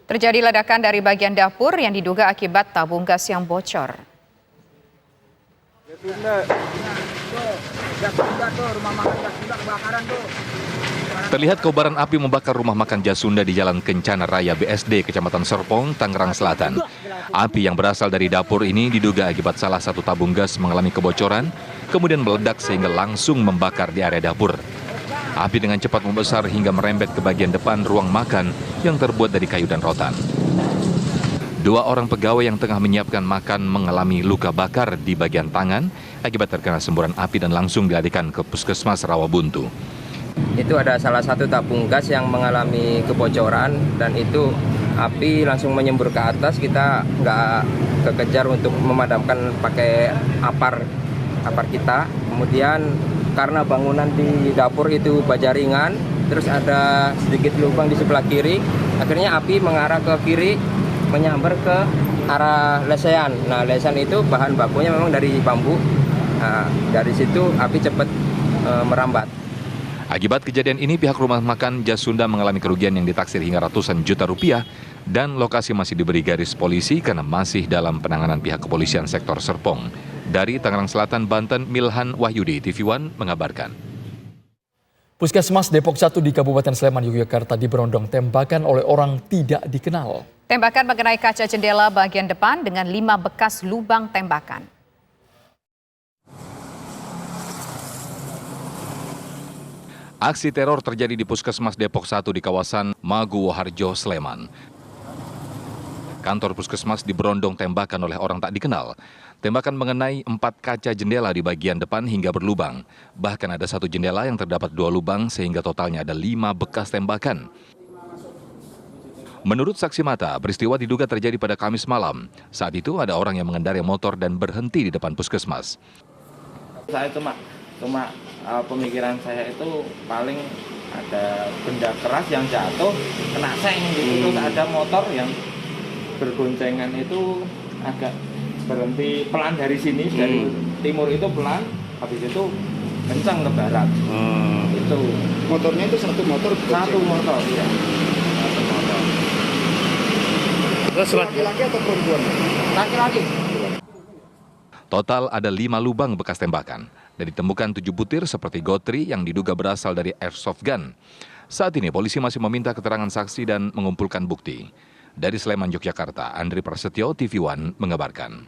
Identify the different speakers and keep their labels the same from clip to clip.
Speaker 1: Terjadi ledakan dari bagian dapur yang diduga akibat tabung gas yang bocor.
Speaker 2: Terlihat kobaran api membakar rumah makan Jasunda di Jalan Kencana Raya BSD, Kecamatan Serpong, Tangerang Selatan. Api yang berasal dari dapur ini diduga akibat salah satu tabung gas mengalami kebocoran, kemudian meledak sehingga langsung membakar di area dapur. Api dengan cepat membesar hingga merembet ke bagian depan ruang makan yang terbuat dari kayu dan rotan. 2 orang pegawai yang tengah menyiapkan makan mengalami luka bakar di bagian tangan akibat terkena semburan api dan langsung dilarikan ke Puskesmas Rawabuntu.
Speaker 3: Itu ada salah satu tabung gas yang mengalami kebocoran dan itu api langsung menyembur ke atas. Kita nggak kekejar untuk memadamkan pakai apar kita. Kemudian karena bangunan di dapur itu baja ringan, terus ada sedikit lubang di sebelah kiri, akhirnya api mengarah ke kiri, menyambar ke arah lesehan. Nah, lesehan itu bahan bakunya memang dari bambu. Nah, dari situ api cepat merambat.
Speaker 2: Akibat kejadian ini, pihak rumah makan Jasunda mengalami kerugian yang ditaksir hingga ratusan juta rupiah dan lokasi masih diberi garis polisi karena masih dalam penanganan pihak kepolisian sektor Serpong. Dari Tangerang Selatan, Banten, Milhan Wahyudi, TV One mengabarkan.
Speaker 4: Puskesmas Depok 1 di Kabupaten Sleman, Yogyakarta diberondong tembakan oleh orang tidak dikenal.
Speaker 1: Tembakan mengenai kaca jendela bagian depan dengan 5 bekas lubang tembakan.
Speaker 2: Aksi teror terjadi di Puskesmas Depok 1 di kawasan Maguwoharjo, Sleman. Kantor Puskesmas diberondong tembakan oleh orang tak dikenal. Tembakan mengenai 4 kaca jendela di bagian depan hingga berlubang. Bahkan ada 1 jendela yang terdapat 2 lubang sehingga totalnya ada 5 bekas tembakan. Menurut saksi mata, peristiwa diduga terjadi pada Kamis malam. Saat itu ada orang yang mengendarai motor dan berhenti di depan Puskesmas.
Speaker 5: Saya cuma pemikiran saya itu paling ada benda keras yang jatuh kena seng gitu. Terus ada motor yang bergoncengan itu agak berhenti pelan dari sini, dari timur itu pelan, habis itu kencang ke barat. Itu
Speaker 6: motornya itu satu motor
Speaker 5: ya. Satu motor.
Speaker 6: Terus laki-laki atau perempuan?
Speaker 5: Laki-laki.
Speaker 2: Total ada 5 lubang bekas tembakan dan ditemukan 7 butir seperti gotri yang diduga berasal dari airsoft gun. Saat ini polisi masih meminta keterangan saksi dan mengumpulkan bukti. Dari Sleman, Yogyakarta, Andri Prasetyo, TV One mengabarkan.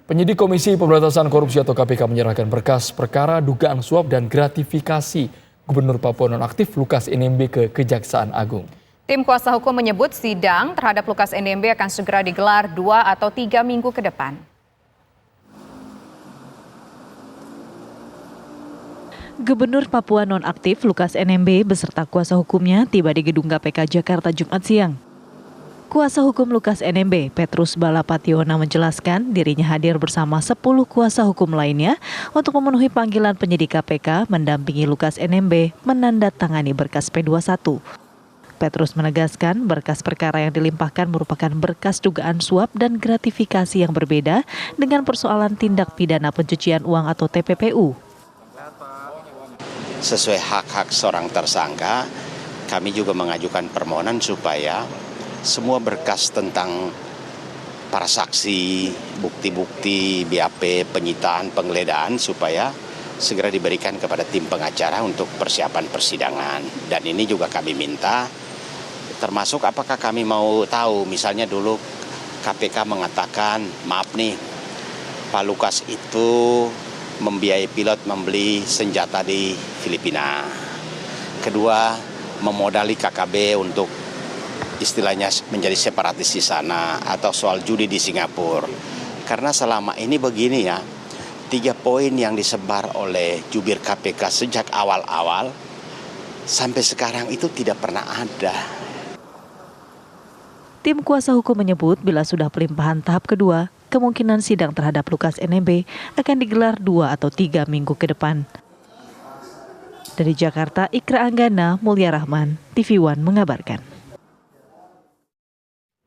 Speaker 4: Penyidik Komisi Pemberantasan Korupsi atau KPK menyerahkan berkas perkara dugaan suap dan gratifikasi Gubernur Papua Nonaktif Lukas NMB ke Kejaksaan Agung.
Speaker 1: Tim kuasa hukum menyebut sidang terhadap Lukas NMB akan segera digelar 2 atau 3 minggu ke depan.
Speaker 7: Gubernur Papua Nonaktif Lukas NMB beserta kuasa hukumnya tiba di gedung KPK Jakarta Jumat siang. Kuasa hukum Lukas NMB, Petrus Balapationa menjelaskan dirinya hadir bersama 10 kuasa hukum lainnya untuk memenuhi panggilan penyidik KPK mendampingi Lukas NMB menandatangani berkas P21. Petrus menegaskan berkas perkara yang dilimpahkan merupakan berkas dugaan suap dan gratifikasi yang berbeda dengan persoalan tindak pidana pencucian uang atau TPPU.
Speaker 8: Sesuai hak-hak seorang tersangka, kami juga mengajukan permohonan supaya semua berkas tentang para saksi, bukti-bukti, BAP, penyitaan, penggeledahan supaya segera diberikan kepada tim pengacara untuk persiapan persidangan. Dan ini juga kami minta, termasuk apakah kami mau tahu, misalnya dulu KPK mengatakan, maaf nih, Pak Lukas itu membiayai pilot membeli senjata di Filipina. Kedua, memodali KKB untuk istilahnya menjadi separatis di sana, atau soal judi di Singapura. Karena selama ini begini ya, 3 poin yang disebar oleh jubir KPK sejak awal-awal sampai sekarang itu tidak pernah ada.
Speaker 7: Tim kuasa hukum menyebut bila sudah pelimpahan tahap kedua, kemungkinan sidang terhadap Lukas NMB akan digelar 2 atau 3 minggu ke depan. Dari Jakarta, Ikra Anggana, Mulya Rahman, TV One mengabarkan.